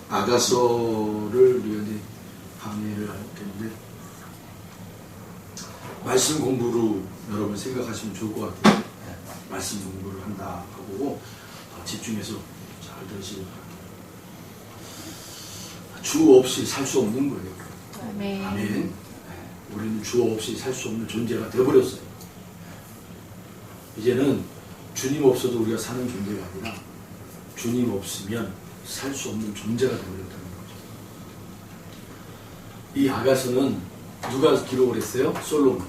아가서를 우리가 이제 강의를 할 텐데, 말씀 공부로 여러분 생각하시면 좋을 것 같아요. 말씀 공부를 한다 하고 집중해서 잘 들으시기 바랍니다. 주 없이 살 수 없는 거예요. 아멘. 아멘. 우리는 주 없이 살 수 없는 존재가 되어버렸어요. 이제는 주님 없어도 우리가 사는 존재가 아니라 주님 없으면 살 수 없는 존재가 되어버렸다는 거죠. 이 아가서는 누가 기록을 했어요? 솔로몬.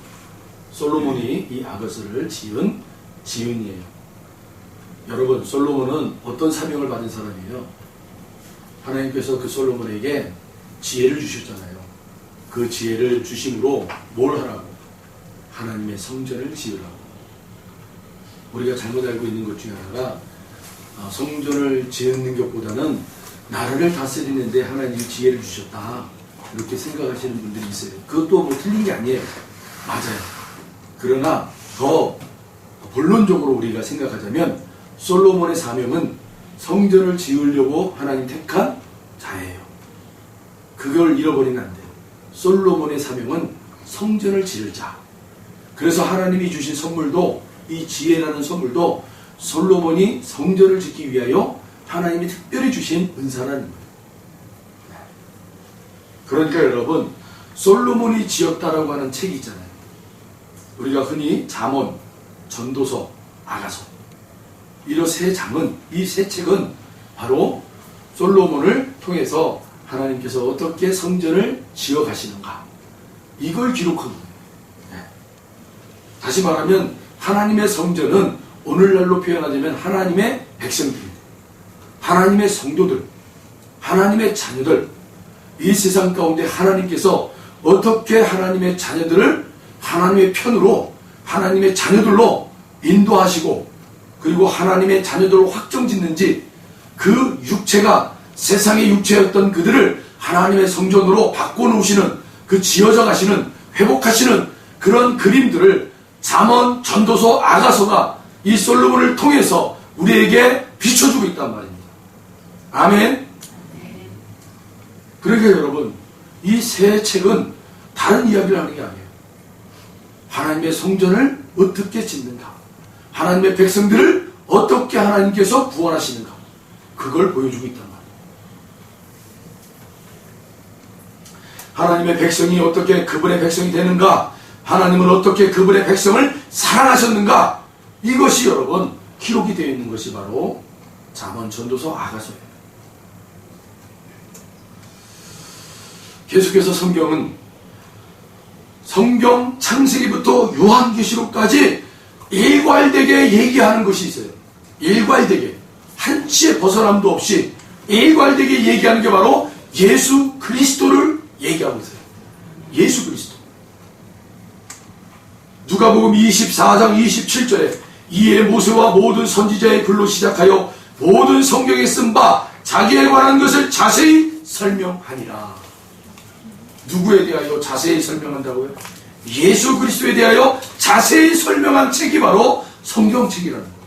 솔로몬이 이 아가서를 지은 지은이에요. 여러분, 솔로몬은 어떤 사명을 받은 사람이에요? 하나님께서 그 솔로몬에게 지혜를 주셨잖아요. 그 지혜를 주심으로 뭘 하라고? 하나님의 성전을 지으라고. 우리가 잘못 알고 있는 것 중에 하나가 성전을 짓는 것보다는 나라를 다스리는데 하나님이 지혜를 주셨다, 이렇게 생각하시는 분들이 있어요. 그것도 뭐 틀린 게 아니에요. 맞아요. 그러나 더 본론적으로 우리가 생각하자면 솔로몬의 사명은 성전을 지으려고 하나님 택한 자예요. 그걸 잃어버리면 안 돼요. 솔로몬의 사명은 성전을 지을 자. 그래서 하나님이 주신 선물도, 이 지혜라는 선물도 솔로몬이 성전을 짓기 위하여 하나님이 특별히 주신 은사라는 거예요. 그러니까 여러분, 솔로몬이 지었다라고 하는 책이 있잖아요. 우리가 흔히 잠언, 전도서, 아가서, 이런 세 장은, 이 세 책은 바로 솔로몬을 통해서 하나님께서 어떻게 성전을 지어 가시는가, 이걸 기록한 거예요. 다시 말하면 하나님의 성전은 오늘날로 표현하자면 하나님의 백성들, 하나님의 성도들, 하나님의 자녀들, 이 세상 가운데 하나님께서 어떻게 하나님의 자녀들을 하나님의 편으로, 하나님의 자녀들로 인도하시고, 그리고 하나님의 자녀들로 확정짓는지, 그 육체가 세상의 육체였던 그들을 하나님의 성전으로 바꿔놓으시는, 그 지어져 가시는, 회복하시는 그런 그림들을 잠언, 전도서, 아가서가 이 솔로몬을 통해서 우리에게 비춰주고 있단 말입니다. 아멘. 그러니까 여러분, 이 세 책은 다른 이야기를 하는 게 아니에요. 하나님의 성전을 어떻게 짓는가, 하나님의 백성들을 어떻게 하나님께서 구원하시는가, 그걸 보여주고 있단 말이에요. 하나님의 백성이 어떻게 그분의 백성이 되는가, 하나님은 어떻게 그분의 백성을 사랑하셨는가, 이것이 여러분 기록이 되어 있는 것이 바로 잠언, 전도서, 아가서예요. 계속해서 성경 창세기부터 요한계시록까지 일괄되게 얘기하는 것이 있어요. 일괄되게, 한치의 벗어남도 없이 일괄되게 얘기하는 게 바로 예수 그리스도를 얘기하고 있어요. 예수 그리스도. 누가복음 24장 27절에 이에 모세와 모든 선지자의 글로 시작하여 모든 성경에 쓴 바 자기에 관한 것을 자세히 설명하니라. 누구에 대하여 자세히 설명한다고요? 예수 그리스도에 대하여 자세히 설명한 책이 바로 성경책이라는 거예요.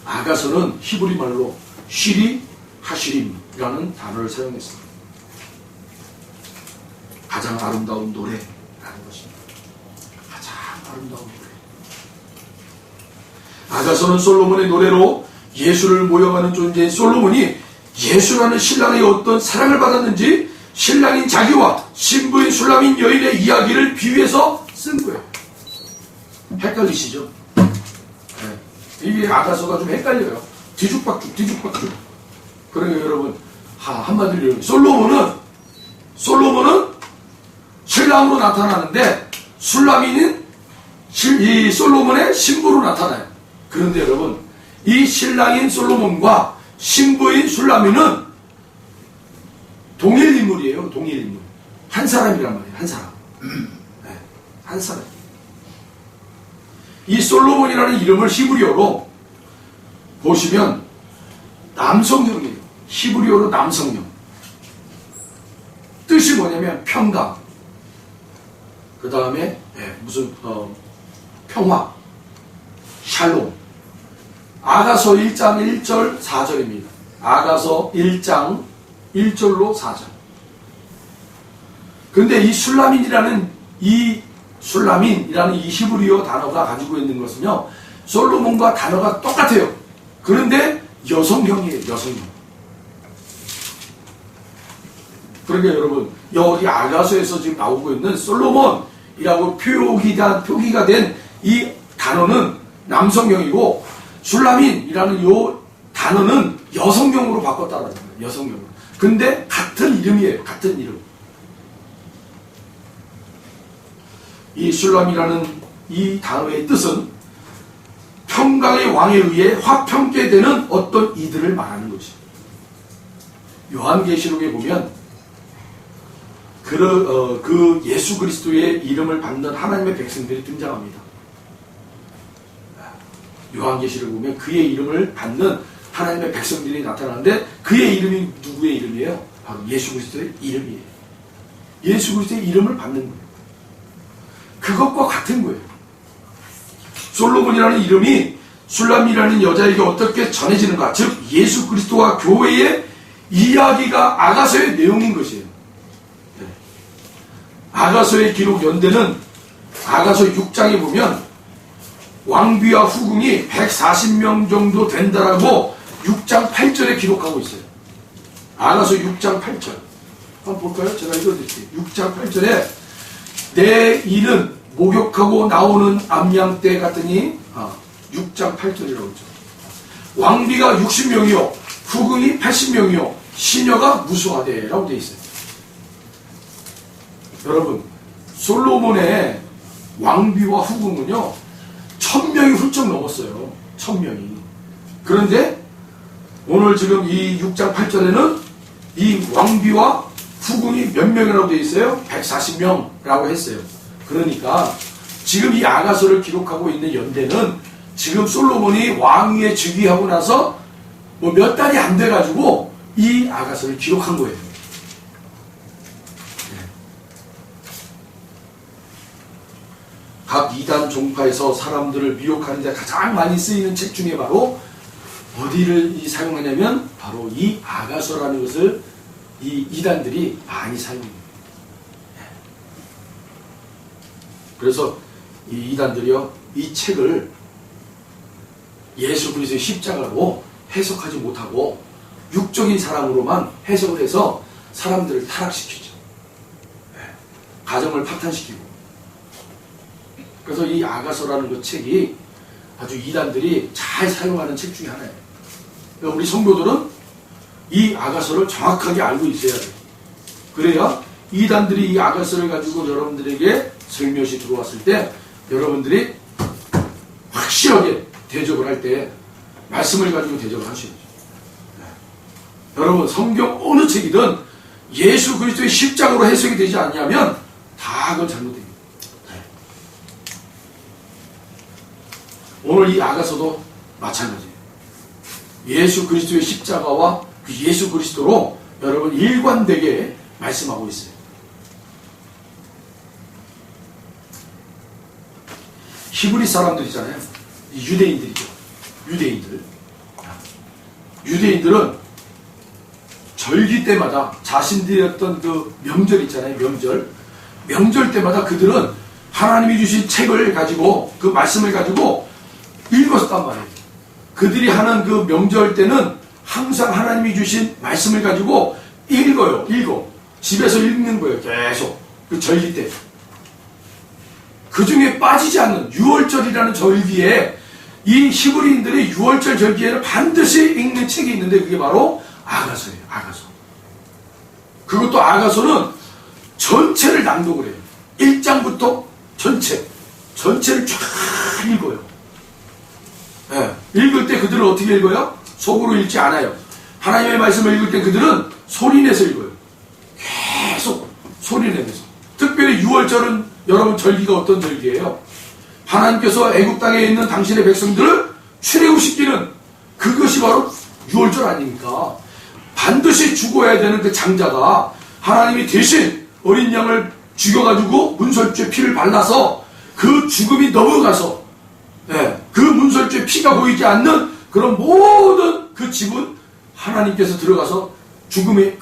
아가서는 히브리 말로 쉬리 하시림이라는 단어를 사용했습니다. 가장 아름다운 노래라는 것입니다. 가장 아름다운 노래. 아가서는 솔로몬의 노래로 예수를 모형하는 존재인 솔로몬이 예수라는 신랑의 어떤 사랑을 받았는지 신랑인 자기와 신부인 술람인 여인의 이야기를 비유해서 쓴 거예요. 헷갈리시죠? 네. 이게 아가서가 좀 헷갈려요. 뒤죽박죽. 그러니까 여러분, 한마디로 솔로몬은 신랑으로 나타나는데 술람이는 이 솔로몬의 신부로 나타나요. 그런데 여러분, 이 신랑인 솔로몬과 신부인 술라미는 동일 인물이에요. 동일 인물. 한 사람이란 말이에요. 한 사람. 네, 한 사람. 이 솔로몬이라는 이름을 히브리어로 보시면 남성형이에요. 히브리어로 남성형. 뜻이 뭐냐면 평강. 그 다음에 평화. 샬롬. 아가서 1장 1절 4절입니다. 아가서 1장 1절로 4절. 근데 이 술라민이라는 이 히브리어 단어가 가지고 있는 것은요, 솔로몬과 단어가 똑같아요. 그런데 여성형이에요. 여성형. 그러니까 여러분, 여기 아가서에서 지금 나오고 있는 솔로몬이라고 표기가 된 이 단어는 남성형이고, 술라민이라는 요 단어는 여성형으로 바꿨다라는 거예요. 여성형으로. 근데 같은 이름이에요. 같은 이름. 이 술람이라는 이 단어의 뜻은 평강의 왕에 의해 화평케 되는 어떤 이들을 말하는 것이. 요한계시록에 보면 그 예수 그리스도의 이름을 받는 하나님의 백성들이 등장합니다. 요한계시록에 보면 그의 이름을 받는 하나님의 백성들이 나타나는데, 그의 이름이 누구의 이름이에요? 바로 예수 그리스도의 이름이에요. 예수 그리스도의 이름을 받는 거예요. 그것과 같은 거예요. 솔로몬이라는 이름이 술람이라는 여자에게 어떻게 전해지는가? 즉 예수 그리스도와 교회의 이야기가 아가서의 내용인 것이에요. 네. 아가서의 기록 연대는 아가서 6장에 보면 왕비와 후궁이 140명 정도 된다라고 6장 8절에 기록하고 있어요. 아가서 6장 8절. 한번 볼까요? 제가 읽어드릴게요. 6장 8절에 내 일은 목욕하고 나오는 암양떼 같으니 6장 8절이라고 했죠. 왕비가 60명이요 후궁이 80명이요 시녀가 무수하되 라고 되어 있어요. 여러분, 솔로몬의 왕비와 후궁은요 1000명이 훌쩍 넘었어요. 1000명이. 그런데 오늘 지금 이 6장 8절에는 이 왕비와 후궁이 몇 명이라고 되어 있어요? 140명이라고 했어요. 그러니까 지금 이 아가서를 기록하고 있는 연대는 지금 솔로몬이 왕위에 즉위하고 나서 뭐 몇 달이 안 돼가지고 이 아가서를 기록한 거예요. 각 이단 종파에서 사람들을 미혹하는 데 가장 많이 쓰이는 책 중에 바로 어디를 사용하냐면 바로 이 아가서라는 것을 이 이단들이 많이 사용해요. 그래서 이 이단들이요, 이 책을 예수 그리스도의 십자가로 해석하지 못하고 육적인 사람으로만 해석을 해서 사람들을 타락시키죠. 가정을 파탄시키고. 그래서 이 아가서라는 그 책이 아주 이단들이 잘 사용하는 책 중에 하나예요. 그러니까 우리 성도들은 이 아가서를 정확하게 알고 있어야 돼요. 그래야 이단들이 이 아가서를 가지고 여러분들에게 슬며시 들어왔을 때 여러분들이 확실하게 대접을 할 때 말씀을 가지고 대접을 하셔야죠. 여러분, 성경 어느 책이든 예수 그리스도의 십자가로 해석이 되지 않냐면 다 그건 잘못됩니다. 오늘 이 아가서도 마찬가지예요. 예수 그리스도의 십자가와 그 예수 그리스도로 여러분 일관되게 말씀하고 있어요. 히브리 사람들이잖아요. 유대인들이죠. 유대인들은 절기 때마다 자신들이 어떤 그 명절 있잖아요. 명절 때마다 그들은 하나님이 주신 책을 가지고 그 말씀을 가지고 읽었단 말이에요. 그들이 하는 그 명절 때는 항상 하나님이 주신 말씀을 가지고 읽어. 집에서 읽는 거예요. 계속. 그 절기 때. 그 중에 빠지지 않는 6월절이라는 절기에 이 히브리인들이 6월절 절기에는 반드시 읽는 책이 있는데 그게 바로 아가서예요. 아가서. 그것도 아가서는 전체를 낭독을 해요. 1장부터 전체를 쫙 읽어요. 네. 읽을 때 그들은 어떻게 읽어요? 속으로 읽지 않아요. 하나님의 말씀을 읽을 때 그들은 소리내서 읽어요. 계속 소리내면서. 특별히 6월절은 여러분 절기가 어떤 절기예요? 하나님께서 애굽 땅에 있는 당신의 백성들을 출애굽시키는 그것이 바로 6월절 아닙니까? 반드시 죽어야 되는 그 장자가 하나님이 대신 어린 양을 죽여가지고 문설주에 피를 발라서 그 죽음이 넘어가서 그 문설주에 피가 보이지 않는 그런 모든 그 집은 하나님께서 들어가서 죽음의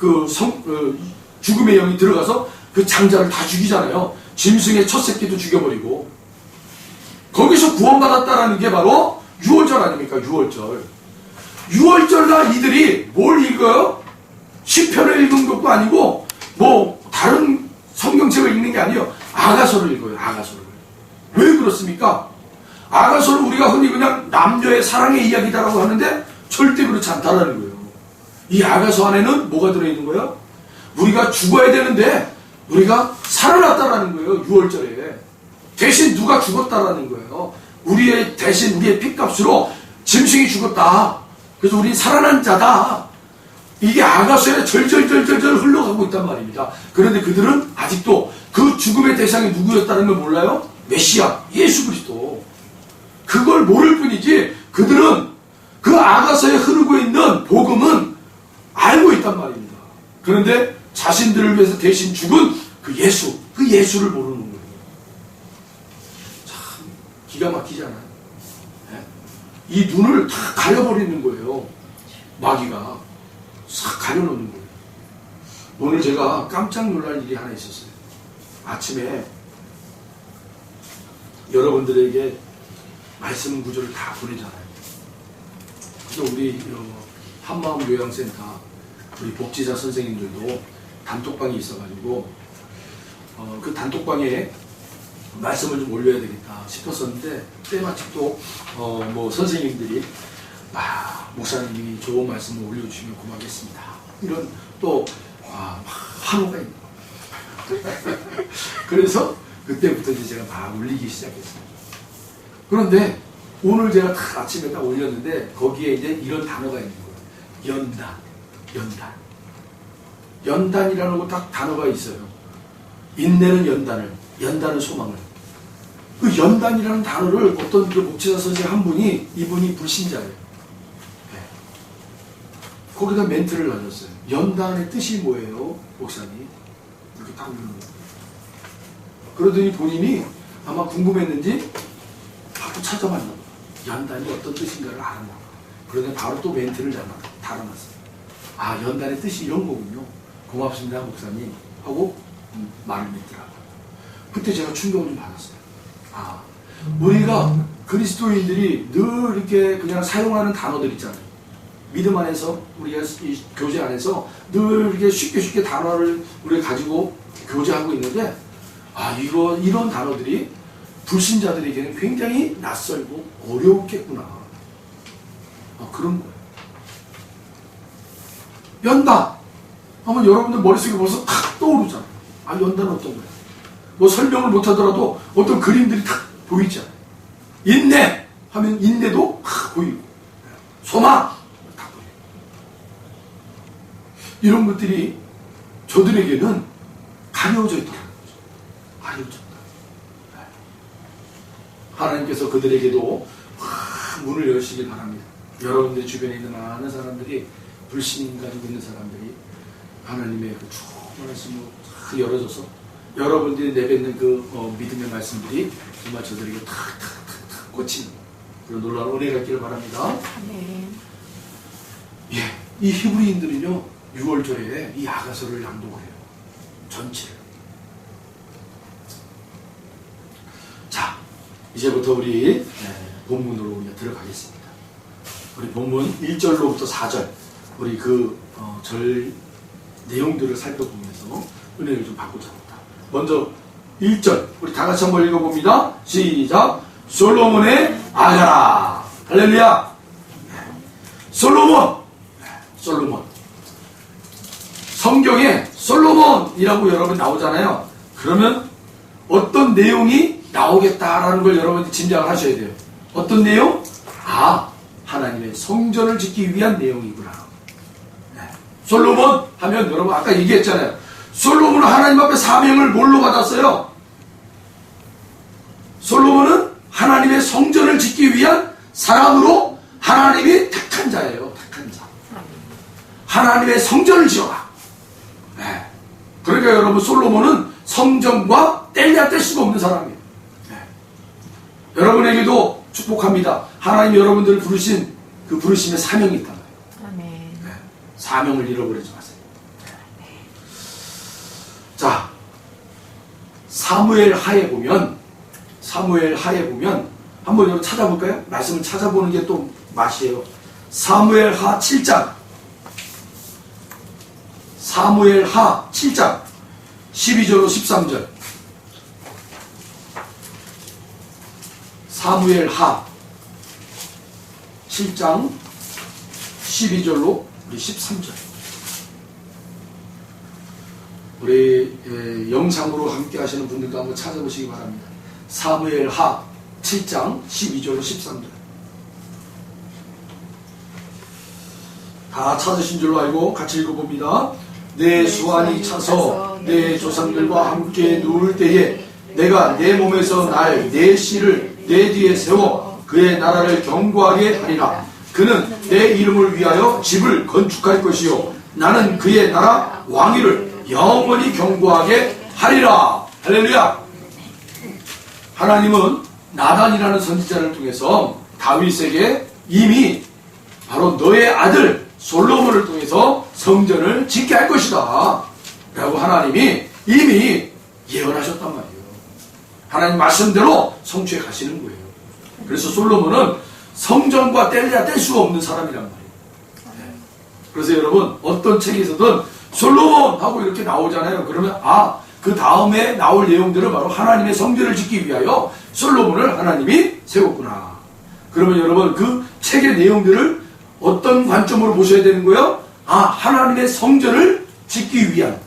죽음의 영이 들어가서 그 장자를 다 죽이잖아요. 짐승의 첫 새끼도 죽여버리고. 거기서 구원받았다라는 게 바로 유월절 아닙니까? 유월절. 유월절날 이들이 뭘 읽어요? 시편을 읽은 것도 아니고 뭐 다른 성경책을 읽는 게 아니에요. 아가서를 읽어요. 아가서를. 왜 그렇습니까? 아가서를 우리가 흔히 그냥 남녀의 사랑의 이야기다라고 하는데 절대 그렇지 않다라는 거예요. 이 아가서 안에는 뭐가 들어있는 거예요? 우리가 죽어야 되는데 우리가 살아났다라는 거예요. 유월절에. 대신 누가 죽었다라는 거예요. 우리의 대신 우리의 핏값으로 짐승이 죽었다. 그래서 우린 살아난 자다. 이게 아가서에 절절절절절 흘러가고 있단 말입니다. 그런데 그들은 아직도 그 죽음의 대상이 누구였다는 걸 몰라요? 메시아, 예수 그리스도. 그걸 모를 뿐이지 그들은 그 아가서에 흐르고 있는 복음은 알고 있단 말입니다. 그런데 자신들을 위해서 대신 죽은 그 예수, 그 예수를 모르는 거예요. 참 기가 막히잖아요. 네? 이 눈을 다 가려버리는 거예요. 마귀가 싹 가려놓는 거예요. 오늘 제가 깜짝 놀랄 일이 하나 있었어요. 아침에 여러분들에게 말씀 구조를 다 보내잖아요. 그래서 우리 한마음 요양센터 우리 복지사 선생님들도 단톡방이 있어가지고 그 단톡방에 말씀을 좀 올려야 되겠다 싶었었는데 때마침 또 뭐 선생님들이 목사님이 좋은 말씀을 올려주시면 고맙겠습니다. 이런 또 환호가 있는 거예요. 그래서 그때부터 이제 제가 막 올리기 시작했어요. 그런데 오늘 제가 다 아침에 딱 올렸는데 거기에 이제 이런 단어가 있는 거예요. 연단. 연단이라는 거 딱 단어가 있어요. 인내는 연단은 소망을. 그 연단이라는 단어를 어떤 그 목지사 선생님 한 분이 이분이 불신자예요. 네. 거기다 멘트를 넣었어요. 연단의 뜻이 뭐예요, 목사님? 이렇게 딱 물는 거예요. 그러더니 본인이 아마 궁금했는지 바로 찾아봤나 봐요. 연단이 어떤 뜻인가를 알았나 봐요. 그러더니 바로 또 멘트를 달아놨어요. 연단의 뜻이 이런 거군요. 고맙습니다, 목사님. 하고 말을 맺더라고요. 그때 제가 충격을 좀 받았어요. 우리가 그리스도인들이 늘 이렇게 그냥 사용하는 단어들 있잖아요. 믿음 안에서, 우리가 이 교제 안에서 늘 이렇게 쉽게 단어를 우리가 가지고 교제하고 있는데, 이런 단어들이 불신자들에게는 굉장히 낯설고 어려웠겠구나. 그런 거예요. 연단 하면 여러분들 머릿속에 벌써 탁 떠오르잖아요. 연단은 어떤 거예요? 뭐 설명을 못하더라도 어떤 그림들이 탁 보이잖아요. 인내 하면 인내도 탁 보이고, 소망 탁 보이고. 이런 것들이 저들에게는 가려져 있더라고요. 가려졌다. 하나님께서 그들에게도 문을 여시길 바랍니다. 여러분들 주변에 있는 많은 사람들이 불신 가지고 있는 사람들이 하나님의 그 좋은 말씀으로 탁 열어줘서 여러분들이 내뱉는 그 믿음의 말씀들이 정말 저들에게 탁탁탁탁 꽂히는 그런 놀라운 은혜가 있기를 바랍니다. 네. 이 히브리인들은요 6월절에 이 아가서를 낭독을 해요. 전체를. 자, 이제부터 우리 본문으로 우리가 들어가겠습니다. 우리 본문 1절로부터 4절 우리 절 내용들을 살펴보면서 은혜를 좀 받고자 합니다. 먼저 1절 우리 다 같이 한번 읽어봅니다. 시작. 솔로몬의 아가라. 할렐루야. 솔로몬. 성경에 솔로몬이라고 여러분 나오잖아요. 그러면 어떤 내용이 나오겠다라는 걸 여러분이 짐작을 하셔야 돼요. 어떤 내용? 하나님의 성전을 짓기 위한 내용이구나. 솔로몬 하면 여러분 아까 얘기했잖아요. 솔로몬은 하나님 앞에 사명을 뭘로 받았어요? 솔로몬은 하나님의 성전을 짓기 위한 사람으로 하나님이 택한 자예요. 택한 자. 하나님의 성전을 지어라. 그러니까 여러분 솔로몬은 성전과 뗄래야 뗄 수가 없는 사람이에요. 여러분에게도 축복합니다. 하나님 여러분들을 부르신 그 부르심의 사명이 있다. 사명을 잃어버리지 마세요. 자, 사무엘 하에 보면 한번 여러분 찾아볼까요? 말씀을 찾아보는 게 또 맛이에요. 사무엘 하 7장 12절로 13절. 사무엘 하 7장 12절로 우리 13절. 우리 영상으로 함께 하시는 분들도 한번 찾아보시기 바랍니다. 사무엘 하 7장 12절로 13절. 다 찾으신 줄로 알고 같이 읽어봅니다. 내 수완이 차서 내 조상들과 함께 누울 때에 내가 내 몸에서 날 내 씨를 내 뒤에 세워 그의 나라를 견고하게 하리라. 그는 내 이름을 위하여 집을 건축할 것이요 나는 그의 나라 왕위를 영원히 견고하게 하리라. 할렐루야. 하나님은 나단이라는 선지자를 통해서 다윗에게 이미 바로 너의 아들 솔로몬을 통해서 성전을 짓게 할 것이다 라고 하나님이 이미 예언하셨단 말이에요. 하나님 말씀대로 성취해 가시는 거예요. 그래서 솔로몬은 성전과 뗄래야 뗄 수가 없는 사람이란 말이에요. 그래서 여러분 어떤 책에서든 솔로몬 하고 이렇게 나오잖아요. 그러면 그 다음에 나올 내용들은 바로 하나님의 성전을 짓기 위하여 솔로몬을 하나님이 세웠구나. 그러면 여러분 그 책의 내용들을 어떤 관점으로 보셔야 되는 거예요? 하나님의 성전을 짓기 위한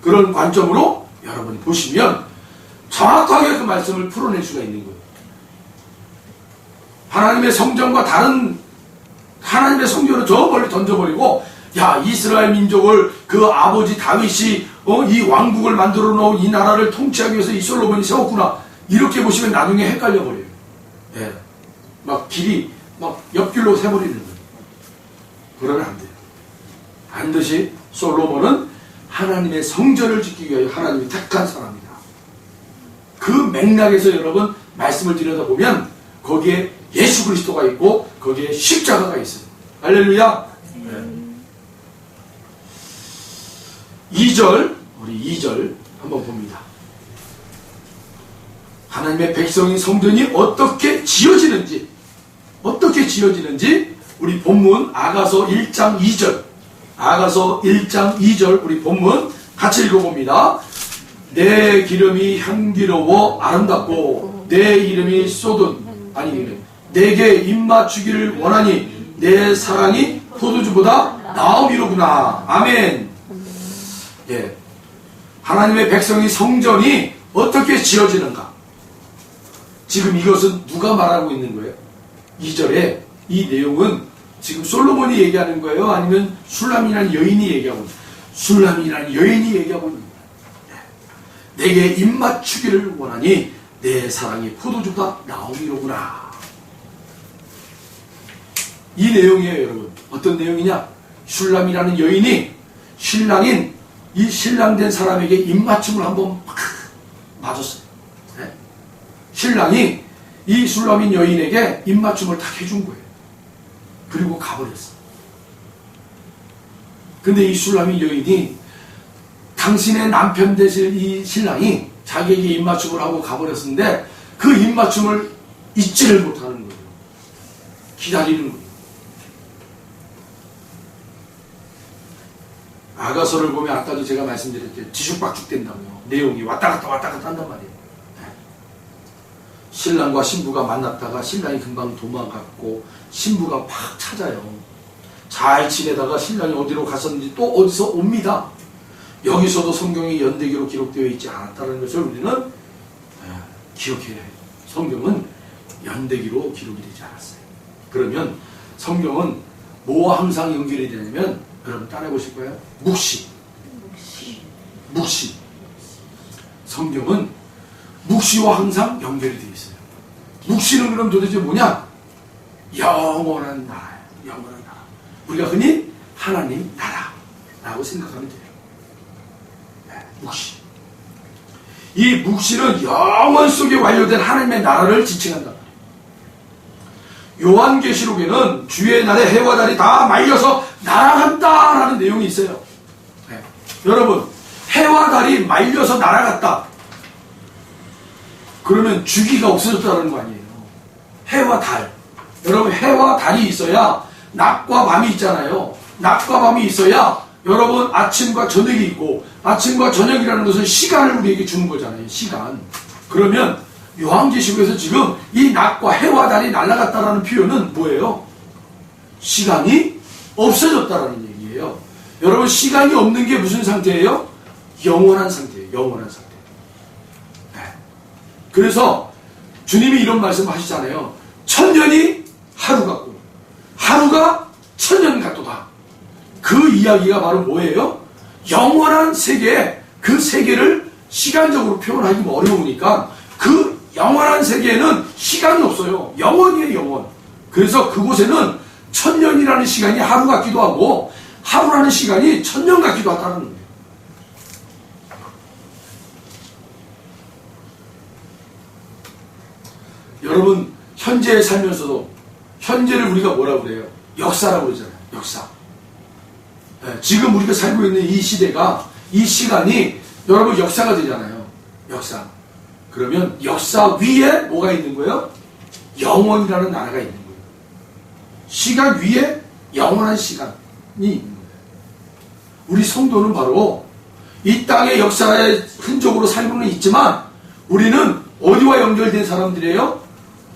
그런 관점으로 여러분이 보시면 정확하게 그 말씀을 풀어낼 수가 있는 거예요. 하나님의 성전과 다른 하나님의 성전을 저 멀리 던져버리고 이스라엘 민족을 그 아버지 다윗이 이 왕국을 만들어 놓은 이 나라를 통치하기 위해서 이 솔로몬이 세웠구나 이렇게 보시면 나중에 헷갈려 버려요. 막 길이 막 옆길로 새버리는 거예요. 그러면 안 돼요. 반드시 솔로몬은 하나님의 성전을 짓기 위하여 하나님이 택한 사람이다. 그 맥락에서 여러분 말씀을 들여다보면 거기에 예수 그리스도가 있고 거기에 십자가가 있어요. 할렐루야. 2절 우리 2절 한번 봅니다. 하나님의 백성인 성전이 어떻게 지어지는지 우리 본문 아가서 1장 2절 우리 본문 같이 읽어봅니다. 내 기름이 향기로워 아름답고 내 이름이 내게 입맞추기를 원하니 내 사랑이 포도주보다 나음이로구나. 아멘. 하나님의 백성이 성전이 어떻게 지어지는가? 지금 이것은 누가 말하고 있는 거예요? 2절에 이 내용은 지금 솔로몬이 얘기하는 거예요? 아니면 술람이라는 여인이 얘기하고 있는 거예요? 술람이라는 여인이 얘기하고 있는 거예요. 내게 입맞추기를 원하니 내 사랑이 포도주보다 나음이로구나. 이 내용이에요, 여러분. 어떤 내용이냐? 술람이라는 여인이 신랑인 이 신랑된 사람에게 입맞춤을 한번 막 맞았어요. 신랑이 이 술람인 여인에게 입맞춤을 딱 해준 거예요. 그리고 가버렸어. 근데 이 술람인 여인이 당신의 남편 되실 이 신랑이 자기에게 입맞춤을 하고 가버렸는데 그 입맞춤을 잊지를 못하는 거예요. 기다리는 거예요. 아가서를 보면 아까도 제가 말씀드렸죠. 뒤죽박죽 된다고요. 내용이 왔다 갔다 한단 말이에요. 신랑과 신부가 만났다가 신랑이 금방 도망갔고 신부가 막 찾아요. 잘 지내다가 신랑이 어디로 갔었는지 또 어디서 옵니다. 여기서도 성경이 연대기로 기록되어 있지 않았다는 것을 우리는 기억해야 해요. 성경은 연대기로 기록이 되지 않았어요. 그러면 성경은 뭐와 항상 연결이 되냐면 여러분 따라해 보실 거예요? 묵시. 성경은 묵시와 항상 연결이 되어 있어요. 묵시는 그럼 도대체 뭐냐? 영원한 나라예요. 영원한 나라. 우리가 흔히 하나님 나라라고 생각하면 돼요. 묵시. 이 묵시는 영원 속에 완료된 하나님의 나라를 지칭한다. 요한계시록에는 주의 날에 해와 달이 다 말려서 날아간다라는 내용이 있어요. 네. 여러분, 해와 달이 말려서 날아갔다. 그러면 주기가 없어졌다는 거 아니에요. 해와 달. 여러분, 해와 달이 있어야 낮과 밤이 있잖아요. 낮과 밤이 있어야 여러분 아침과 저녁이 있고, 아침과 저녁이라는 것은 시간을 우리에게 주는 거잖아요. 시간. 그러면 요한계시록에서 지금 이 낮과 해와 달이 날아갔다라는 표현은 뭐예요? 시간이 없어졌다라는 얘기예요. 여러분, 시간이 없는 게 무슨 상태예요? 영원한 상태예요. 영원한 상태. 네. 그래서 주님이 이런 말씀 하시잖아요. 천년이 하루 같고 하루가 천년 같도다. 그 이야기가 바로 뭐예요? 영원한 세계, 그 세계를 시간적으로 표현하기 어려우니까 그 영원한 세계에는 시간이 없어요. 영원이에요, 영원. 그래서 그곳에는 천년이라는 시간이 하루 같기도 하고 하루라는 시간이 천년 같기도 하다는 거예요. 여러분, 현재에 살면서도 현재를 우리가 뭐라고 그래요? 역사라고 그러잖아요. 역사. 네, 지금 우리가 살고 있는 이 시대가, 이 시간이 여러분 역사가 되잖아요. 역사. 그러면 역사 위에 뭐가 있는 거예요? 영원이라는 나라가 있는 거예요. 시간 위에 영원한 시간이 있는 거예요. 우리 성도는 바로 이 땅의 역사의 흔적으로 살고는 있지만 우리는 어디와 연결된 사람들이에요?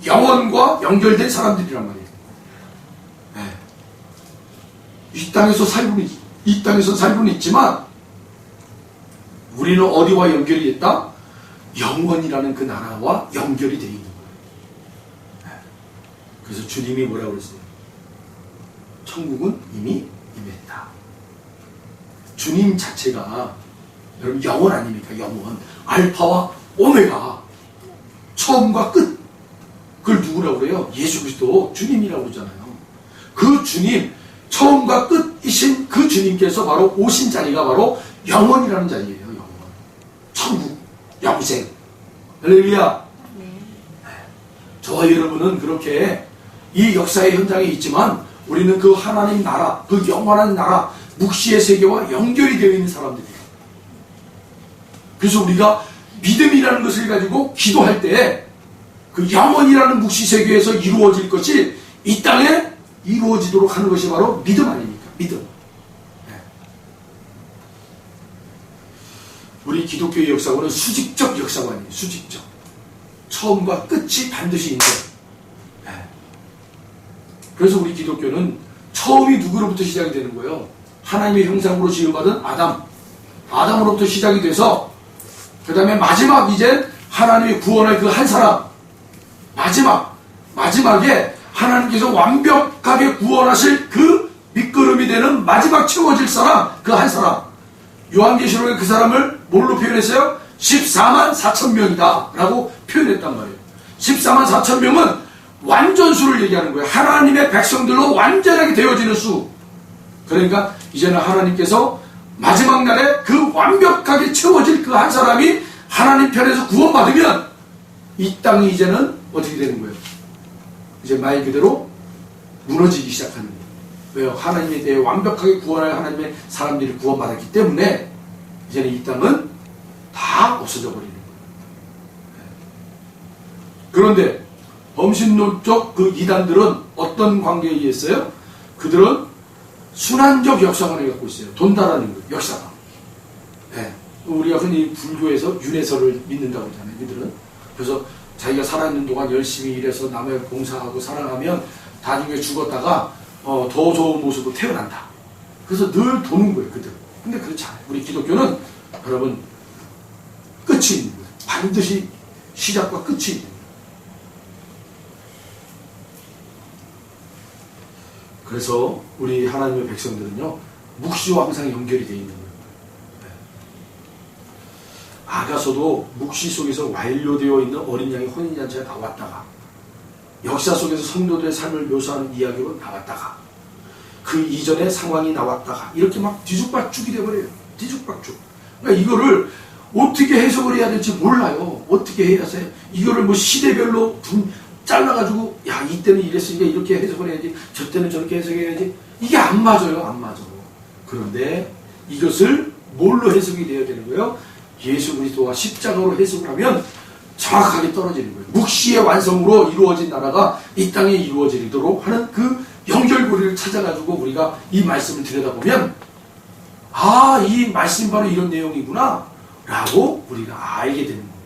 영원과 연결된 사람들이란 말이에요. 네. 이 땅에서 살고는 있지만 우리는 어디와 연결이 있다? 영원이라는 그 나라와 연결이 되어 있는 거예요. 네. 그래서 주님이 뭐라고 그랬어요? 천국은 이미 임했다. 주님 자체가 여러분 영원 아닙니까? 영원. 알파와 오메가. 처음과 끝. 그걸 누구라고 그래요? 예수 그리스도 주님이라고 그러잖아요. 그 주님, 처음과 끝이신 그 주님께서 바로 오신 자리가 바로 영원이라는 자리예요. 영원. 천국, 영생. 할렐루야. 저와 여러분은 그렇게 이 역사의 현장에 있지만 우리는 그 하나님 나라, 그 영원한 나라, 묵시의 세계와 연결이 되어 있는 사람들이에요. 그래서 우리가 믿음이라는 것을 가지고 기도할 때 그 영원이라는 묵시 세계에서 이루어질 것이 이 땅에 이루어지도록 하는 것이 바로 믿음 아닙니까? 믿음. 네. 우리 기독교의 역사관은 수직적 역사관이에요. 수직적. 처음과 끝이 반드시 있는. 네. 그래서 우리 기독교는 처음이 누구로부터 시작이 되는 거예요? 하나님의 형상으로 지음받은 아담. 아담으로부터 시작이 돼서 그 다음에 마지막 이제 하나님의 구원할 그 한 사람. 마지막에 하나님께서 완벽하게 구원하실 그 밑거름이 되는 마지막 채워질 사람, 그 한 사람. 요한계시록에 그 사람을 뭘로 표현했어요? 14만 4천 명이다 라고 표현했단 말이에요. 14만 4천 명은 완전수를 얘기하는 거예요. 하나님의 백성들로 완전하게 되어지는 수. 그러니까 이제는 하나님께서 마지막 날에 그 완벽하게 채워질 그 한 사람이 하나님 편에서 구원받으면 이 땅이 이제는 어떻게 되는 거예요? 이제 말 그대로 무너지기 시작하는 거예요. 왜요? 하나님에 대해 완벽하게 구원할 하나님의 사람들이 구원받았기 때문에 이제는 이 땅은 다 없어져 버리는 거예요. 그런데 범신론적 그 이단들은 어떤 관계에 의했어요? 그들은 순환적 역사관을 갖고 있어요. 돈다라는 거예요. 역사관. 네. 우리가 흔히 불교에서 윤회설을 믿는다고 하잖아요. 그들은. 그래서 자기가 살아있는 동안 열심히 일해서 남의 봉사하고 사랑하면 나중에 죽었다가 더 좋은 모습으로 태어난다. 그래서 늘 도는 거예요. 그들. 근데 그렇지 않아요. 우리 기독교는 여러분 끝이 있는 거예요. 반드시 시작과 끝이 있는 거예요. 그래서 우리 하나님의 백성들은요, 묵시와 항상 연결이 되어 있는 거예요. 아가서도 묵시 속에서 완료되어 있는 어린 양의 혼인잔치가 나왔다가, 역사 속에서 성도들의 삶을 묘사하는 이야기로 나왔다가, 그 이전의 상황이 나왔다가, 이렇게 막 뒤죽박죽이 되어버려요. 뒤죽박죽. 그러니까 이거를 어떻게 해석을 해야 될지 몰라요. 어떻게 해야 돼? 이거를 뭐 시대별로 잘라가지고 야 이때는 이랬으니까 이렇게 해석을 해야지 저 때는 저렇게 해석해야지 이게 안 맞아요. 안 맞아. 그런데 이것을 뭘로 해석이 되어야 되는 거예요? 예수 그리스도와 십자가로 해석을 하면 정확하게 떨어지는 거예요. 묵시의 완성으로 이루어진 나라가 이 땅에 이루어지도록 하는 그 연결고리를 찾아가지고 우리가 이 말씀을 들여다보면 아, 이 말씀이 바로 이런 내용이구나 라고 우리가 알게 되는 거예요.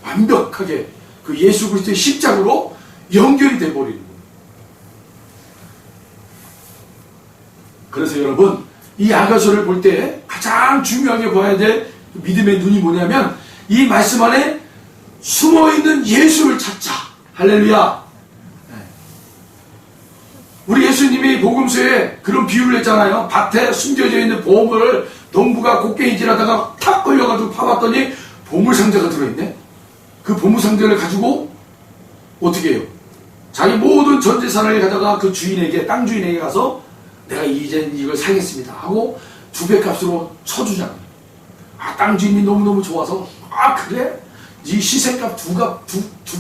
완벽하게 그 예수 그리스도의 십자가로 연결이 되어버리는 거예요. 그래서 여러분 이 야고보서를 볼 때 가장 중요하게 봐야 될 믿음의 눈이 뭐냐면 이 말씀 안에 숨어있는 예수를 찾자. 할렐루야. 우리 예수님이 복음서에 그런 비유를 했잖아요. 밭에 숨겨져 있는 보물을 농부가 곡괭이질하다가 탁 걸려가지고 파봤더니 보물상자가 들어있네. 그 보물상자를 가지고 어떻게 해요? 자기 모든 전재산을 가져가 그 주인에게, 땅 주인에게 가서 내가 이제 이걸 사겠습니다 하고 2배 값으로 쳐주잖아요. 아, 땅 주인이 너무너무 좋아서 아 그래? 이 시세값 두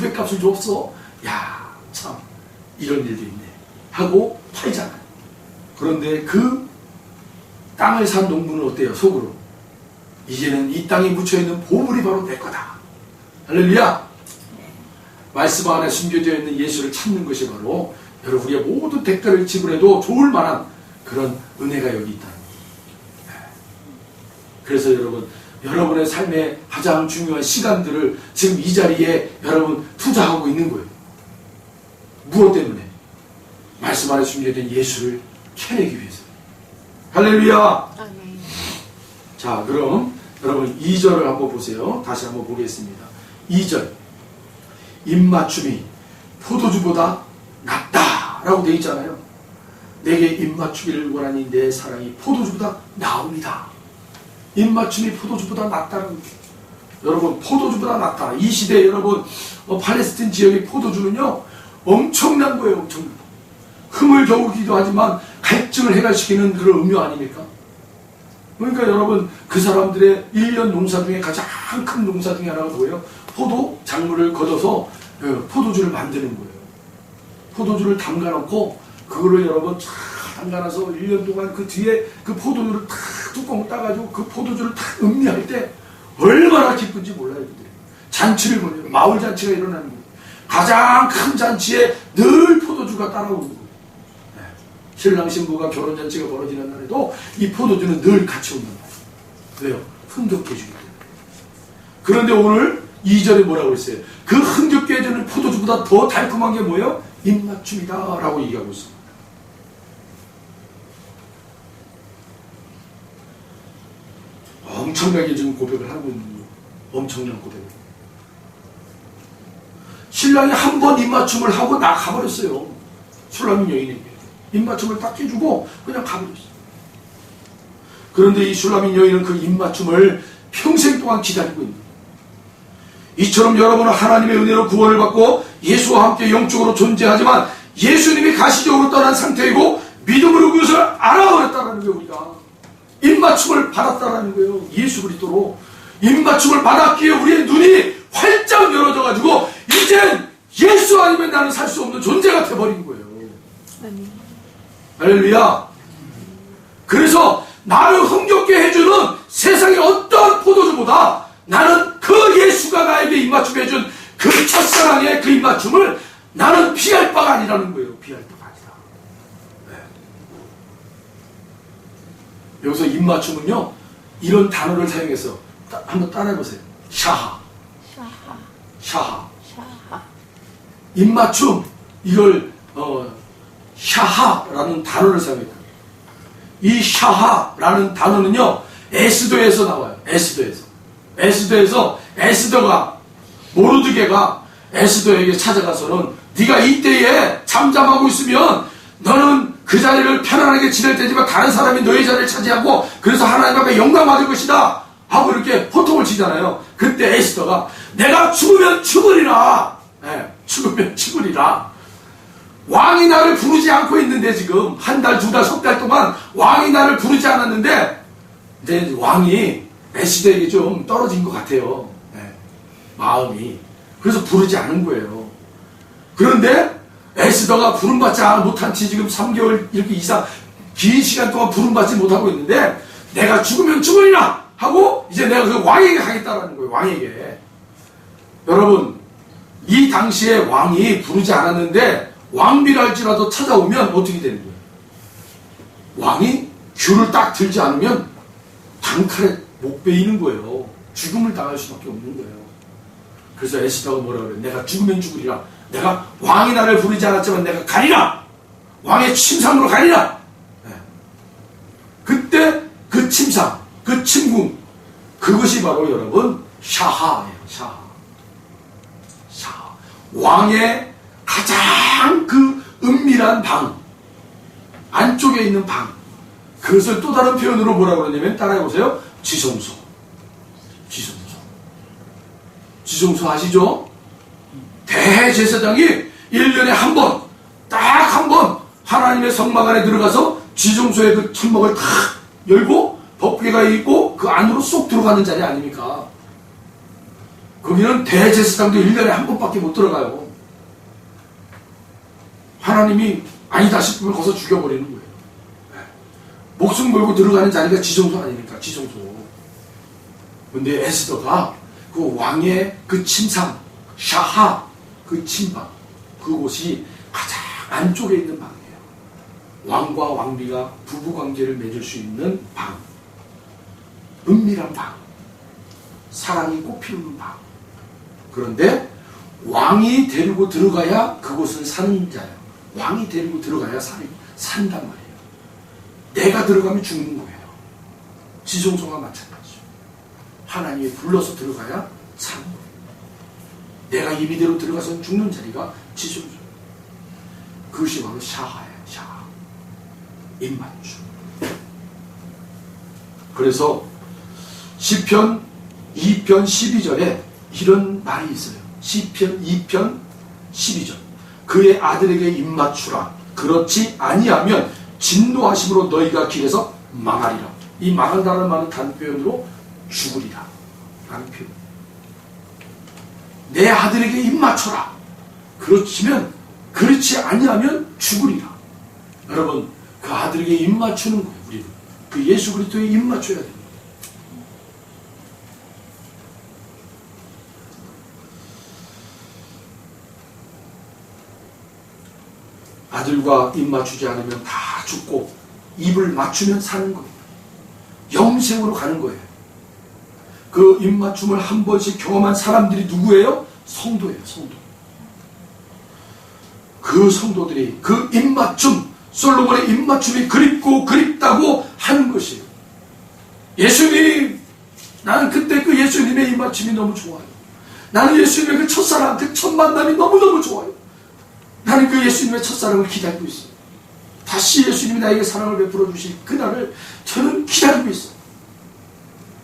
배 값을 줬어? 야, 참 이런 일도 있네 하고 팔잖아요. 그런데 그 땅을 산 농부는 어때요? 속으로 이제는 이 땅에 묻혀있는 보물이 바로 내 거다. 할렐루야. 말씀 안에 숨겨져 있는 예수를 찾는 것이 바로 여러분 우리의 모든 대가를 지불해도 좋을 만한 그런 은혜가 여기 있다. 그래서 여러분의 삶의 가장 중요한 시간들을 지금 이 자리에 여러분 투자하고 있는 거예요. 무엇 때문에? 말씀 안에 숨겨진 예수를 캐내기 위해서. 할렐루야. 아멘. 자, 그럼 여러분 2절을 한번 보세요. 다시 한번 보겠습니다. 2절. 입맞춤이 포도주보다 낫다 라고 되어 있잖아요. 내게 입맞추기를 원하니 내 사랑이 포도주보다 나옵니다. 입맞춤이 포도주보다 낫다는 거죠. 여러분 포도주보다 낫다. 이 시대에 여러분 팔레스틴 지역의 포도주는요 엄청난 거예요. 엄청난 거. 흠을 겨우기도 하지만 갈증을 해결시키는 그런 음료 아닙니까? 그러니까 여러분 그 사람들의 1년 농사 중에 가장 큰 농사 중에 하나가 뭐예요? 포도 작물을 걷어서 포도주를 만드는 거예요. 포도주를 담가놓고 그거를 여러분 쫙 담가놔서 1년 동안 그 뒤에 그 포도주를 탁 뚜껑 따가지고 그 포도주를 탁 음미할 때 얼마나 기쁜지 몰라요. 그들이. 잔치를 벌여요. 마을 잔치가 일어나는 거예요. 가장 큰 잔치에 늘 포도주가 따라오는 거예요. 네. 신랑 신부가 결혼 잔치가 벌어지는 날에도 이 포도주는 늘 같이 온단 말이에요. 왜요? 흥겹게 해주기 때문에. 그런데 오늘 2절에 뭐라고 했어요? 그 흥겹게 해주는 포도주보다 더 달콤한 게 뭐예요? 입맞춤이다 라고 얘기하고 있습니다. 엄청나게 지금 고백을 하고 있는 거예요. 엄청난 고백을. 신랑이 한 번 입맞춤을 하고 가버렸어요. 슐라민 여인에게. 입맞춤을 딱 해주고 그냥 가버렸어요. 그런데 이 슐라민 여인은 그 입맞춤을 평생 동안 기다리고 있는 거예요. 이처럼 여러분은 하나님의 은혜로 구원을 받고 예수와 함께 영적으로 존재하지만 예수님이 가시적으로 떠난 상태이고 믿음으로 그것을 알아버렸다는 거예요. 우리가 입맞춤을 받았다는 거예요. 예수 그리스도로 입맞춤을 받았기에 우리의 눈이 활짝 열어져가지고 이젠 예수 아니면 나는 살 수 없는 존재가 돼버린 거예요. 아멘. 할렐루야. 그래서 나를 흥겹게 해주는 세상의 어떤 포도주보다 나는 그 예수가 나에게 입맞춤 해준 그 첫사랑의 그 입맞춤을 나는 피할 바가 아니라는 거예요. 피할 바가 아니라. 네. 여기서 입맞춤은요 이런 단어를 사용해서 한번 따라해보세요. 샤하. 샤하. 샤하. 샤하. 입맞춤 이걸 샤하라는 단어를 사용했다. 이 샤하라는 단어는요 에스더에서 나와요. 에스더에서 에스더가 모르드게가 에스더에게 찾아가서는 네가 이때에 잠잠하고 있으면 너는 그 자리를 편안하게 지낼 테지만 다른 사람이 너의 자리를 차지하고 그래서 하나님 앞에 영광 받을 것이다 하고 이렇게 호통을 치잖아요. 그때 에스더가 내가 죽으면 죽으리라. 네, 죽으면 죽으리라. 왕이 나를 부르지 않고 있는데 지금 한 달, 두 달, 석 달 동안 왕이 나를 부르지 않았는데 이제 왕이 에스더에게 좀 떨어진 것 같아요. 네, 마음이. 그래서 부르지 않은 거예요. 그런데 에스더가 부름받지 못한 지 지금 3개월 이렇게 이상 긴 시간 동안 부름받지 못하고 있는데 내가 죽으면 죽으리라 하고 이제 내가 그 왕에게 가겠다라는 거예요. 왕에게. 여러분, 이 당시에 왕이 부르지 않았는데 왕비랄지라도 찾아오면 어떻게 되는 거예요? 왕이 귤을 딱 들지 않으면 단칼에 못 베이는 거예요. 죽음을 당할 수밖에 없는 거예요. 그래서 에스더가 뭐라 그래요? 내가 죽으면 죽으리라. 내가 왕이 나를 부르지 않았지만 내가 가리라. 왕의 침상으로 가리라. 네. 그때 그 침상, 그 침궁, 그것이 바로 여러분 샤하예요. 샤하. 샤하. 왕의 가장 그 은밀한 방, 안쪽에 있는 방, 그것을 또 다른 표현으로 뭐라고 그러냐면 따라해보세요. 지성소. 지성소. 지성소 아시죠? 대제사장이 1년에 한 번, 딱 한 번 하나님의 성막 안에 들어가서 지성소의 그 천막을 탁 열고 법궤가 있고 그 안으로 쏙 들어가는 자리 아닙니까? 거기는 대제사장도 1년에 한 번밖에 못 들어가요. 하나님이 아니다 싶으면 거기서 죽여버리는 거예요. 목숨 걸고 들어가는 자리가 지성소 아닙니까? 지성소. 근데 에스더가 그 왕의 그 침상, 샤하, 그 침방, 그곳이 가장 안쪽에 있는 방이에요. 왕과 왕비가 부부관계를 맺을 수 있는 방, 은밀한 방, 사랑이 꽃피우는 방. 그런데 왕이 데리고 들어가야 그곳은 사는 자예요. 왕이 데리고 들어가야 산단 말이에요. 내가 들어가면 죽는 거예요. 지성소가 마찬가지죠. 하나님이 불러서 들어가야 사는 거예요. 내가 임의대로 들어가서 죽는 자리가 지성소. 그것이 바로 샤하예요. 샤하. 입맞춤. 그래서 시편 2편 12절에 이런 말이 있어요. 시편 2편 12절. 그의 아들에게 입맞추라. 그렇지 아니하면 진노하심으로 너희가 길에서 망하리라. 이 망한다는 말은 단표현으로 죽으리라 라는 표현. 내 아들에게 입맞춰라. 그렇지 아니하면 죽으리라. 여러분, 그 아들에게 입맞추는 거예요. 우리는 그 예수 그리스도에 입맞춰야 됩니다. 아들과 입 맞추지 않으면 다 죽고 입을 맞추면 사는 거예요. 영생으로 가는 거예요. 그 입 맞춤을 한 번씩 경험한 사람들이 누구예요? 성도예요. 성도. 그 성도들이 그 입 맞춤, 솔로몬의 입 맞춤이 그립고 그립다고 하는 것이에요. 예수님, 나는 그때 그 예수님의 입 맞춤이 너무 좋아요. 나는 예수님의 그 첫사랑, 그 첫 만남이 너무너무 좋아요. 나는 그 예수님의 첫사랑을 기다리고 있어요. 다시 예수님이 나에게 사랑을 베풀어 주실 그날을 저는 기다리고 있어요.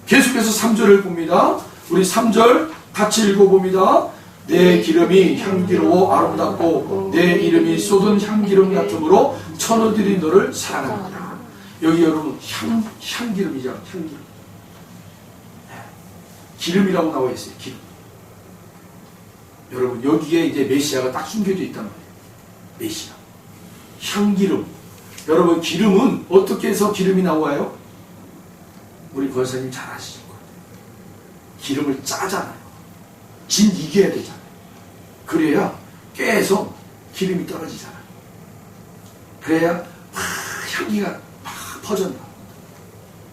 계속해서 3절을 봅니다. 우리 3절 같이 읽어봅니다. 내 기름이 향기로워 아름답고 내 이름이 쏟은 향기름 같으므로 천우들이 너를 사랑합니다. 여기 여러분 향기름이죠. 향기름. 기름이라고 나와 있어요. 기름. 여러분 여기에 이제 메시아가 딱 숨겨져 있단 말이에요. 메시아. 향기름. 여러분 기름은 어떻게 해서 기름이 나와요? 우리 권사님 잘 아시죠? 기름을 짜잖아요. 진 이겨야 되잖아요. 그래야 깨서 기름이 떨어지잖아요. 그래야 막 향기가 막 퍼진다.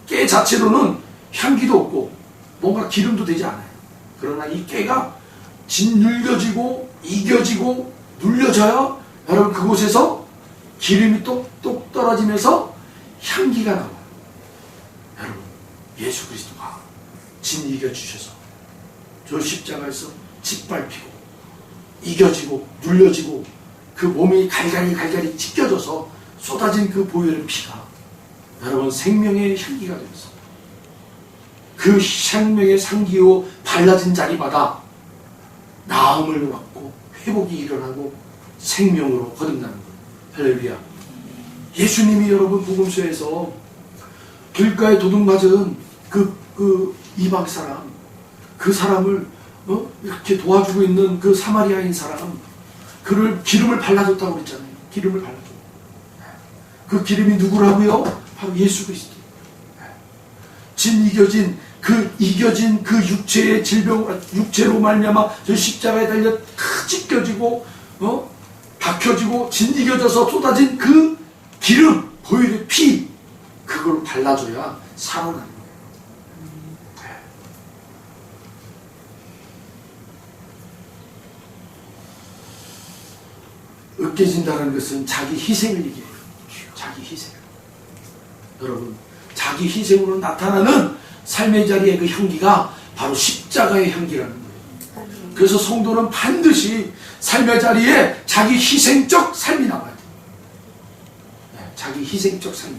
깨 자체로는 향기도 없고 뭔가 기름도 되지 않아요. 그러나 이 깨가 짓눌려지고 이겨지고 눌려져야 여러분 그곳에서 기름이 똑똑 떨어지면서 향기가 나와요. 여러분 예수 그리스도가 진 이겨주셔서 저 십자가에서 짓밟히고 이겨지고 눌려지고 그 몸이 갈갈이 찢겨져서 쏟아진 그 보혈의 피가 여러분 생명의 향기가 되면서 그 생명의 상기로 발라진 자리마다 나음을 받고 회복이 일어나고 생명으로 거듭나는 거예요. 할렐루야. 예수님이 여러분 복음서에서 길가에 도둑 맞은 그 이방 사람, 그 사람을 이렇게 도와주고 있는 그 사마리아인 사람, 그를 기름을 발라줬다고 그랬잖아요. 기름을 발라줘. 그 기름이 누구라고요? 바로 예수 그리스도. 이겨진 그 육체의 질병, 육체로 말미암아 저 십자가에 달려 다 찢겨지고 박혀지고 이겨져서 쏟아진 그 기름, 보혈의 피, 그걸 발라줘야 살아나는 거예요. 으깨진다는 것은 자기 희생을 얘기해요. 자기 희생. 여러분, 자기 희생으로 나타나는 삶의 자리의 그 향기가 바로 십자가의 향기라는 거예요. 그래서 성도는 반드시 삶의 자리에 자기 희생적 삶이 나와야 돼요. 자기 희생적 삶이.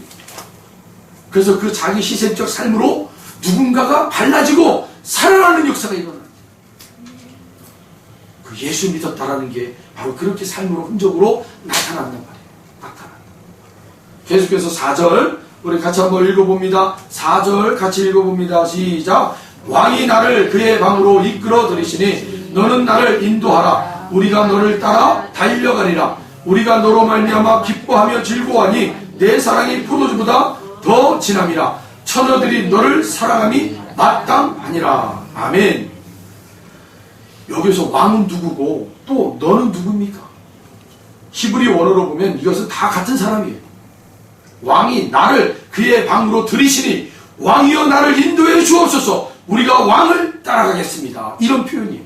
그래서 그 자기 희생적 삶으로 누군가가 발라지고 살아나는 역사가 일어나요. 그 예수 믿었다라는 게 바로 그렇게 삶으로 흔적으로 나타난단 말이에요. 나타난다. 계속해서 4절 우리 같이 한번 읽어봅니다. 4절 같이 읽어봅니다. 시작. 왕이 나를 그의 방으로 이끌어 들이시니 너는 나를 인도하라. 우리가 너를 따라 달려가리라. 우리가 너로 말미암아 기뻐하며 즐거워하니 내 사랑이 포도주보다 더 진함이라. 처녀들이 너를 사랑함이 마땅하니라. 아멘. 여기서 왕은 누구고 또 너는 누굽니까? 히브리 원어로 보면 이것은 다 같은 사람이에요. 왕이 나를 그의 방으로 들이시니 왕이여 나를 인도해 주옵소서. 우리가 왕을 따라가겠습니다. 이런 표현이에요.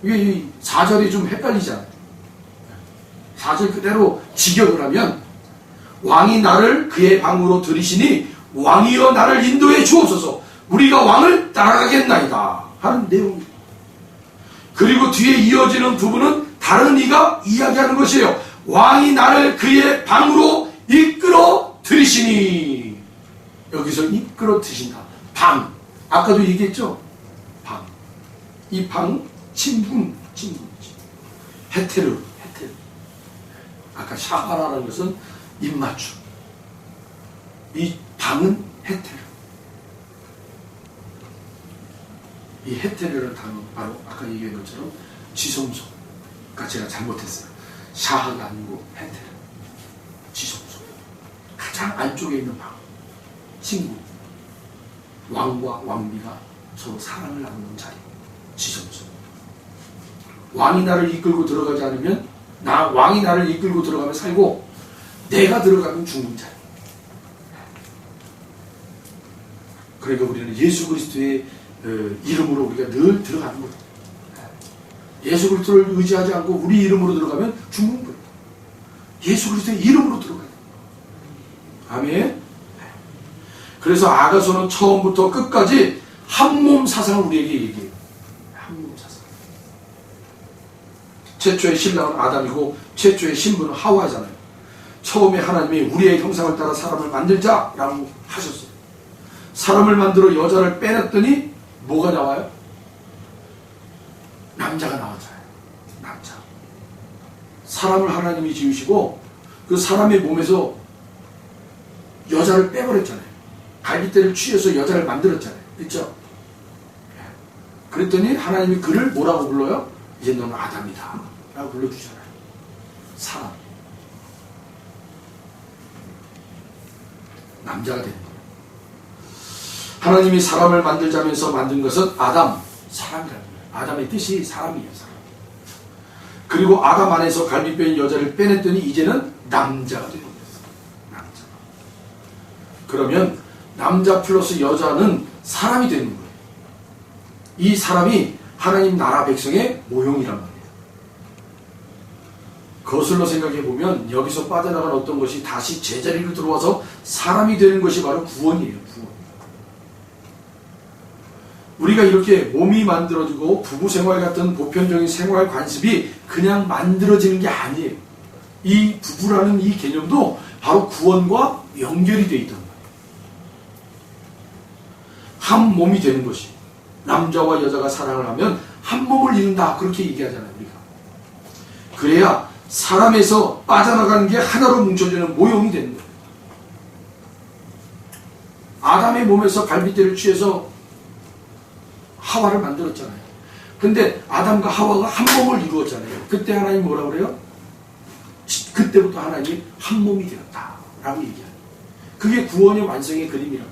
이게 4절이 좀 헷갈리잖아요. 4절 그대로 직역을 하면 왕이 나를 그의 방으로 들이시니 왕이여 나를 인도해 주옵소서. 우리가 왕을 따라가겠나이다 하는 내용입니다. 그리고 뒤에 이어지는 부분은 다른 이가 이야기하는 것이에요. 왕이 나를 그의 방으로 이끌어 들이시니. 여기서 이끌어 드신다. 방. 아까도 얘기했죠? 방. 이 방, 친분. 헤테르. 아까 샤바라는 것은 입맞춤. 이 방은 헤테르. 이 헤테르라는 단어, 바로 아까 얘기한 것처럼 지성소. 아까 제가 잘못했어요. 샤하가 아니고 헤테르. 지성소. 가장 안쪽에 있는 방. 친구. 왕과 왕비가 서로 사랑을 나누는 자리. 지성소. 왕이 나를 이끌고 들어가지 않으면 왕이 나를 이끌고 들어가면 살고 내가 들어가면 죽는 자리. 그러니까 우리는 예수 그리스도의 이름으로 우리가 늘 들어가는 거예요. 예수 그리스도를 의지하지 않고 우리 이름으로 들어가면 죽는 거예요. 예수 그리스도의 이름으로 들어가요. 아멘. 그래서 아가서는 처음부터 끝까지 한몸 사상을 우리에게 얘기해요. 한몸 사상. 최초의 신랑은 아담이고 최초의 신부는 하와잖아요. 처음에 하나님이 우리의 형상을 따라 사람을 만들자라고 하셨어요. 사람을 만들어 여자를 빼냈더니 뭐가 나와요? 남자가 나왔잖아요. 남자. 사람을 하나님이 지으시고 그 사람의 몸에서 여자를 빼버렸잖아요. 갈빗대를 취해서 여자를 만들었잖아요. 그렇죠? 그랬더니 하나님이 그를 뭐라고 불러요? 이제 너는 아담이다 라고 불러주잖아요. 사람. 남자가 되는 거예요. 하나님이 사람을 만들자면서 만든 것은 아담, 사람이라는 거예요. 아담의 뜻이 사람이에요. 사람. 그리고 아담 안에서 갈빗뼈인 여자를 빼냈더니 이제는 남자가 되는 거예요. 남자. 그러면 남자 플러스 여자는 사람이 되는 거예요. 이 사람이 하나님 나라 백성의 모형이란 말이에요. 거슬러 생각해 보면 여기서 빠져나간 어떤 것이 다시 제자리로 들어와서 사람이 되는 것이 바로 구원이에요. 구원. 우리가 이렇게 몸이 만들어지고 부부생활 같은 보편적인 생활 관습이 그냥 만들어지는 게 아니에요. 이 부부라는 이 개념도 바로 구원과 연결이 되어 있단 말이에요. 한 몸이 되는 것이. 남자와 여자가 사랑을 하면 한 몸을 이룬다. 그렇게 얘기하잖아요. 우리가. 그래야 사람에서 빠져나가는 게 하나로 뭉쳐지는 모형이 되는 거예요. 아담의 몸에서 갈빗대를 취해서 하와를 만들었잖아요. 근데 아담과 하와가 한 몸을 이루었잖아요. 그때 하나님 뭐라 그래요? 그때부터 하나님이 한 몸이 되었다 라고 얘기합니다. 그게 구원의 완성의 그림이라고.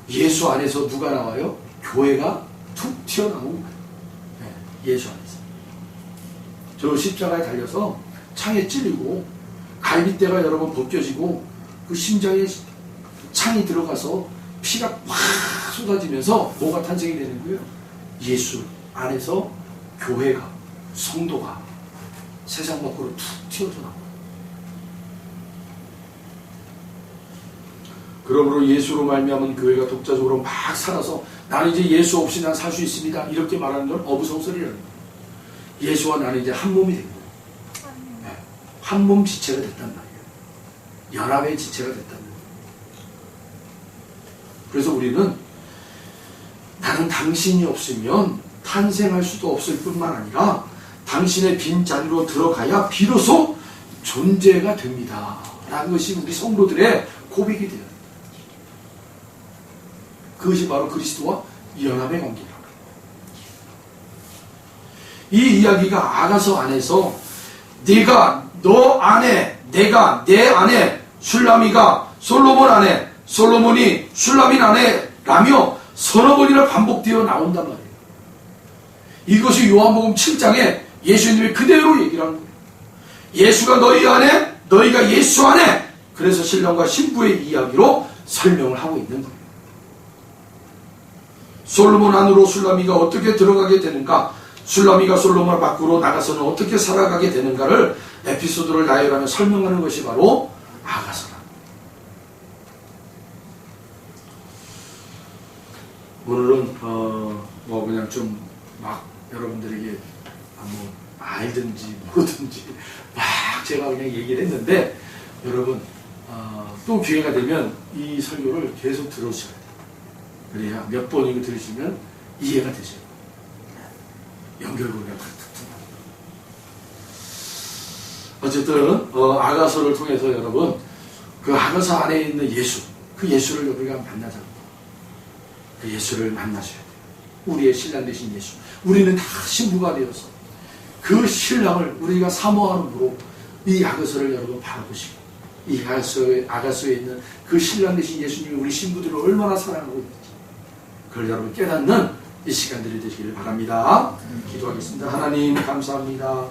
예수 안에서 누가 나와요? 교회가 툭 튀어나오는 거예요. 네, 예수 안에서. 저 십자가에 달려서 창에 찔리고 갈빗대가 여러 번 벗겨지고 그 심장에 창이 들어가서 피가 확 쏟아지면서 뭐가 탄생이 되는 거예요? 예수 안에서 교회가, 성도가 세상 밖으로 툭 튀어져 나와요. 그러므로 예수로 말미암은 교회가 독자적으로 막 살아서 나는 이제 예수 없이 난 살 수 있습니다. 이렇게 말하는 건 어부성설이라는 거예요. 예수와 나는 이제 한 몸이 된 거예요. 네. 한 몸 지체가 됐단 말이에요. 연합의 지체가 됐단 말이에요. 그래서 우리는 나는 당신이 없으면 탄생할 수도 없을 뿐만 아니라 당신의 빈자리로 들어가야 비로소 존재가 됩니다. 라는 것이 우리 성도들의 고백이 돼요. 그것이 바로 그리스도와 연합의 관계라고. 이 이야기가 아가서 안에서 네가 너 안에, 내가 내 안에, 술라미가 솔로몬 안에, 솔로몬이 술라민 안에 라며 서너 번이나 반복되어 나온단 말이에요. 이것이 요한복음 7장에 예수님이 그대로 얘기를 하는 거예요. 예수가 너희 안에, 너희가 예수 안에. 그래서 신랑과 신부의 이야기로 설명을 하고 있는 거예요. 솔로몬 안으로 술라미가 어떻게 들어가게 되는가, 술라미가 솔로몬 밖으로 나가서는 어떻게 살아가게 되는가를 에피소드를 나열하며 설명하는 것이 바로 아가서다. 오늘은 뭐 그냥 좀 막 여러분들에게 뭐 알든지 모르든지 막 제가 그냥 얘기를 했는데, 여러분 또 기회가 되면 이 설교를 계속 들으셔야 돼요. 그래야 몇 번이고 들으시면 이해가 되셔요. 연결고리가 탁탁탁. 어쨌든 아가서를 통해서 여러분 그 아가서 안에 있는 예수, 그 예수를 우리가 만나자고. 그 예수를 만나셔야 돼요. 우리의 신랑 되신 예수. 우리는 다 신부가 되어서 그 신랑을 우리가 사모함으로 이 아가서를 여러분 바라보시고, 이 아가서에 있는 그 신랑 되신 예수님이 우리 신부들을 얼마나 사랑하고 있는지 그걸 여러분 깨닫는 이 시간들이 되시기를 바랍니다. 기도하겠습니다. 하나님 감사합니다.